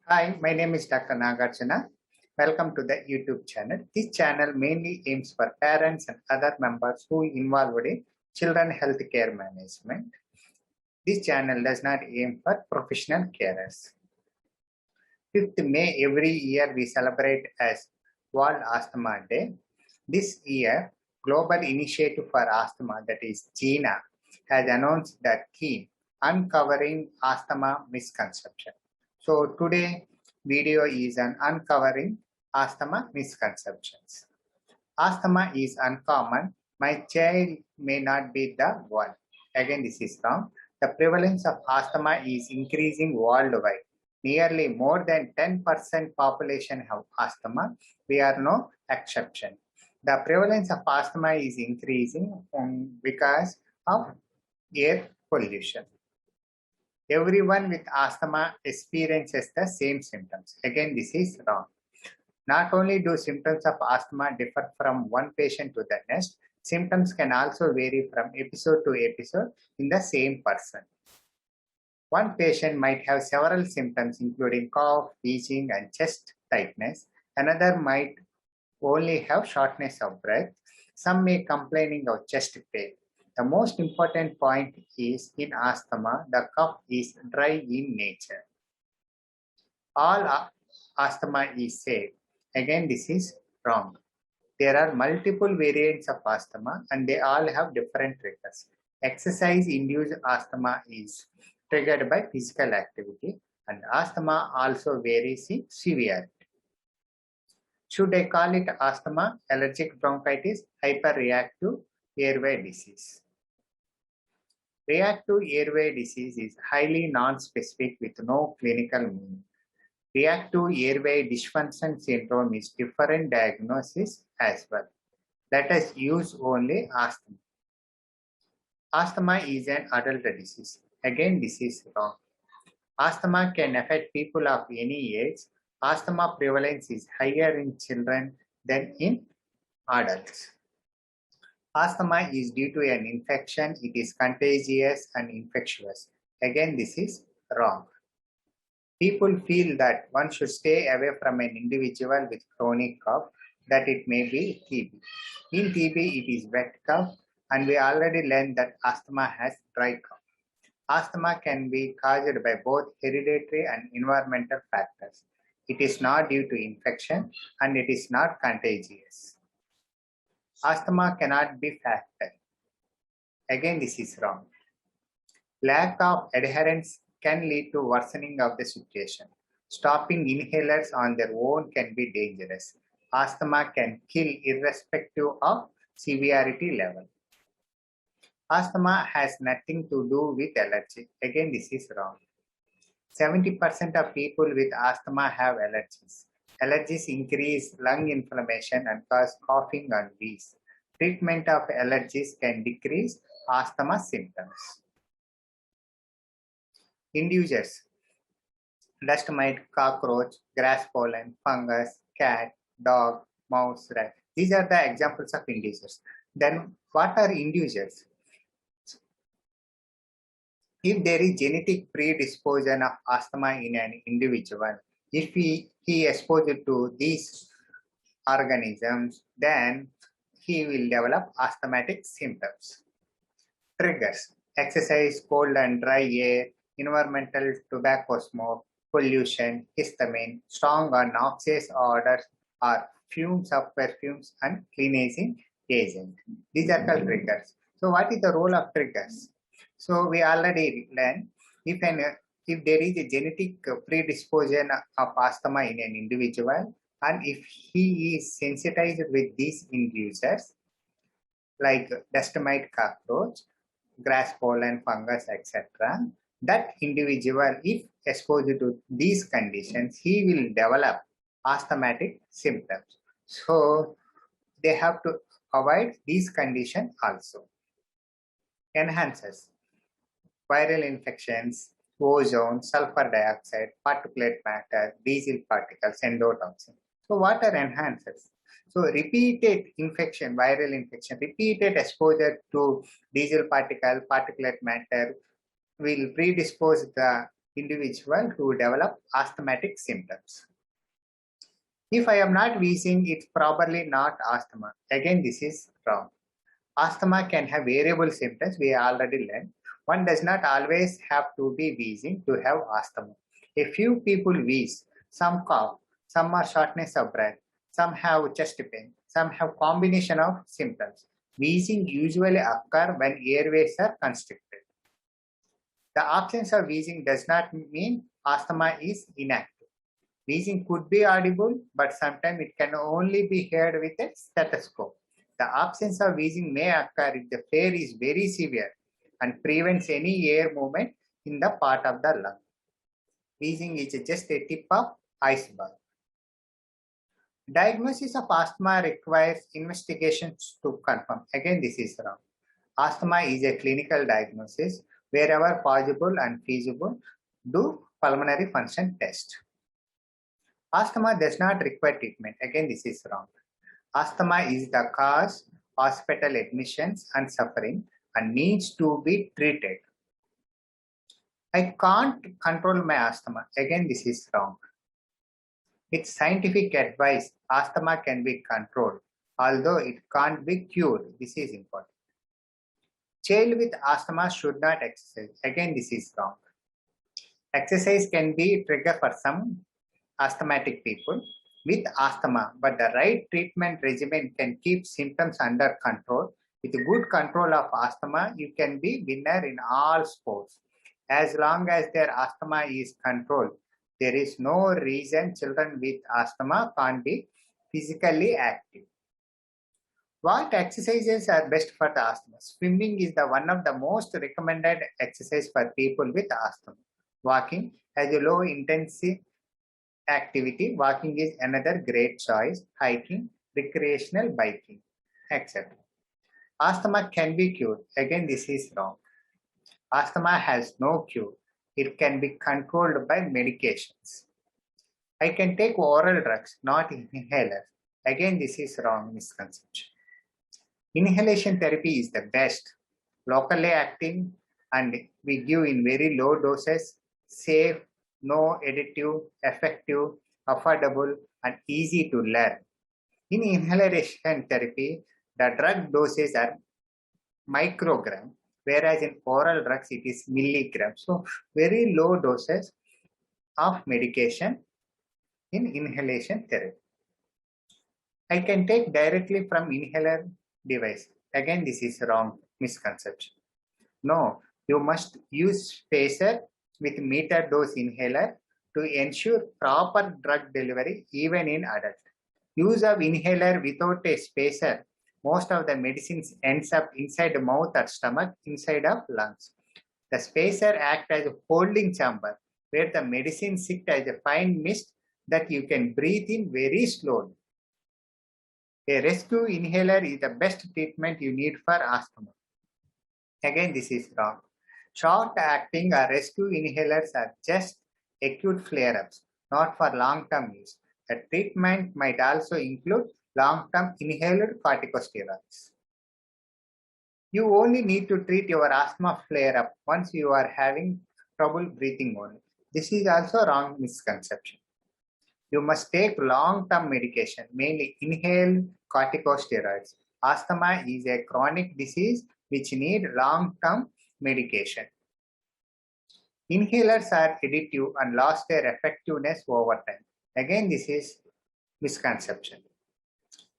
Hi, my name is Dr. Nagarjuna. Welcome to the YouTube channel. This channel mainly aims for parents and other members who involved in children health care management. This channel does not aim for professional carers. 5th May every year we celebrate as World Asthma Day. This year, Global Initiative for Asthma, that is GINA, has announced the theme Uncovering Asthma Misconception. So today video is on uncovering asthma misconceptions. Asthma is uncommon. My child may not be the one. Again, this is wrong. The prevalence of asthma is increasing worldwide. Nearly more than 10% population have asthma. We are no exception. The prevalence of asthma is increasing because of air pollution. Everyone with asthma experiences the same symptoms. Again, this is wrong. Not only do symptoms of asthma differ from one patient to the next, symptoms can also vary from episode to episode in the same person. One patient might have several symptoms including cough, wheezing, and chest tightness. Another might only have shortness of breath. Some may complaining of chest pain. The most important point is in asthma, the cough is dry in nature. All asthma is safe. Again, this is wrong. There are multiple variants of asthma and they all have different triggers. Exercise-induced asthma is triggered by physical activity and asthma also varies in severity. Should I call it asthma, allergic bronchitis, hyperreactive airway disease? Reactive airway disease is highly non-specific with no clinical meaning. Reactive airway dysfunction syndrome is different diagnosis as well. Let us use only asthma. Asthma is an adult disease. Again, this is wrong. Asthma can affect people of any age. Asthma prevalence is higher in children than in adults. Asthma is due to an infection. It is contagious and infectious. Again, this is wrong. People feel that one should stay away from an individual with chronic cough, that it may be TB. In TB, it is wet cough, and we already learned that asthma has dry cough. Asthma can be caused by both hereditary and environmental factors. It is not due to infection, and it is not contagious. Asthma cannot be fatal. Again, this is wrong. Lack of adherence can lead to worsening of the situation. Stopping inhalers on their own can be dangerous. Asthma can kill irrespective of severity level. Asthma has nothing to do with allergy. Again, this is wrong. 70% of people with asthma have allergies. Allergies increase lung inflammation and cause coughing and wheeze. Treatment of allergies can decrease asthma symptoms. Inducers: dust mite, cockroach, grass pollen, fungus, cat, dog, mouse, rat. These are the examples of inducers. Then what are inducers? If there is genetic predisposition of asthma in an individual, if he exposed to these organisms, then he will develop asthmatic symptoms. Triggers: exercise, cold and dry air, environmental tobacco smoke, pollution, histamine, strong or noxious odors, or fumes of perfumes and cleansing agent. These are called triggers. So what is the role of triggers? So we already learned if there is a genetic predisposition of asthma in an individual, and if he is sensitized with these inducers like dust mite, cockroach, grass pollen, fungus, etc., that individual, if exposed to these conditions, he will develop asthmatic symptoms. So they have to avoid these conditions also. Enhancers: viral infections, ozone, sulfur dioxide, particulate matter, diesel particles, endotoxin. So what are enhancers? So repeated infection, viral infection, repeated exposure to diesel particle, particulate matter will predispose the individual who develop asthmatic symptoms. If I am not wheezing, it's probably not asthma. Again, this is wrong. Asthma can have variable symptoms, we already learned. One does not always have to be wheezing to have asthma. A few people wheeze, some cough, some are shortness of breath, some have chest pain, some have combination of symptoms. Wheezing usually occur when airways are constricted. The absence of wheezing does not mean asthma is inactive. Wheezing could be audible, but sometimes it can only be heard with a stethoscope. The absence of wheezing may occur if the flare is very severe and prevents any air movement in the part of the lung. Wheezing is just a tip of iceberg. Diagnosis of asthma requires investigations to confirm. Again, this is wrong. Asthma is a clinical diagnosis. Wherever possible and feasible, do pulmonary function test. Asthma does not require treatment. Again, this is wrong. Asthma is the cause, hospital admissions and suffering and needs to be treated. I can't control my asthma. Again, this is wrong. With scientific advice, asthma can be controlled, although it can't be cured. This is important. Child with asthma should not exercise. Again, this is wrong. Exercise can be a trigger for some asthmatic people with asthma, but the right treatment regimen can keep symptoms under control. With good control of asthma, you can be winner in all sports. As long as their asthma is controlled, there is no reason children with asthma can't be physically active. What exercises are best for the asthma? Swimming is the one of the most recommended exercise for people with asthma. Walking has a low intensity activity. Walking is another great choice. Hiking, recreational biking, etc. Asthma can be cured. Again, this is wrong. Asthma has no cure. It can be controlled by medications. I can take oral drugs, not inhalers. Again, this is wrong misconception. Inhalation therapy is the best. Locally acting and we give in very low doses, safe, no additive, effective, affordable, and easy to learn. In inhalation therapy, the drug doses are microgram, whereas in oral drugs it is milligram. So very low doses of medication in inhalation therapy. I can take directly from inhaler device. Again, this is wrong misconception. No, you must use spacer with meter dose inhaler to ensure proper drug delivery even in adults. Use of inhaler without a spacer, most of the medicines ends up inside the mouth or stomach, inside of lungs. The spacer acts as a holding chamber where the medicine sits as a fine mist that you can breathe in very slowly. A rescue inhaler is the best treatment you need for asthma. Again, this is wrong. Short-acting or rescue inhalers are just acute flare-ups, not for long-term use. The treatment might also include long-term inhaled corticosteroids. You only need to treat your asthma flare-up once you are having trouble breathing only. This is also wrong misconception. You must take long-term medication, mainly inhaled corticosteroids. Asthma is a chronic disease which need long-term medication. Inhalers are addictive and lost their effectiveness over time. Again, this is misconception.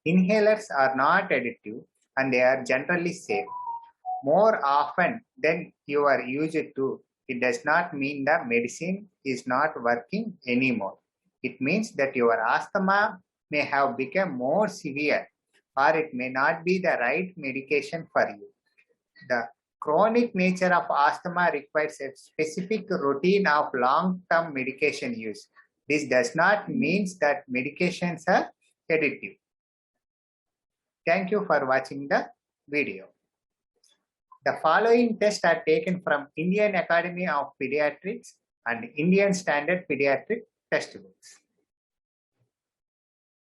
Inhalers are not addictive and they are generally safe. More often than you are used to, it does not mean the medicine is not working anymore. It means that your asthma may have become more severe or it may not be the right medication for you. The chronic nature of asthma requires a specific routine of long-term medication use. This does not mean that medications are addictive. Thank you for watching the video. The following tests are taken from Indian Academy of Pediatrics and Indian Standard Pediatric Textbooks.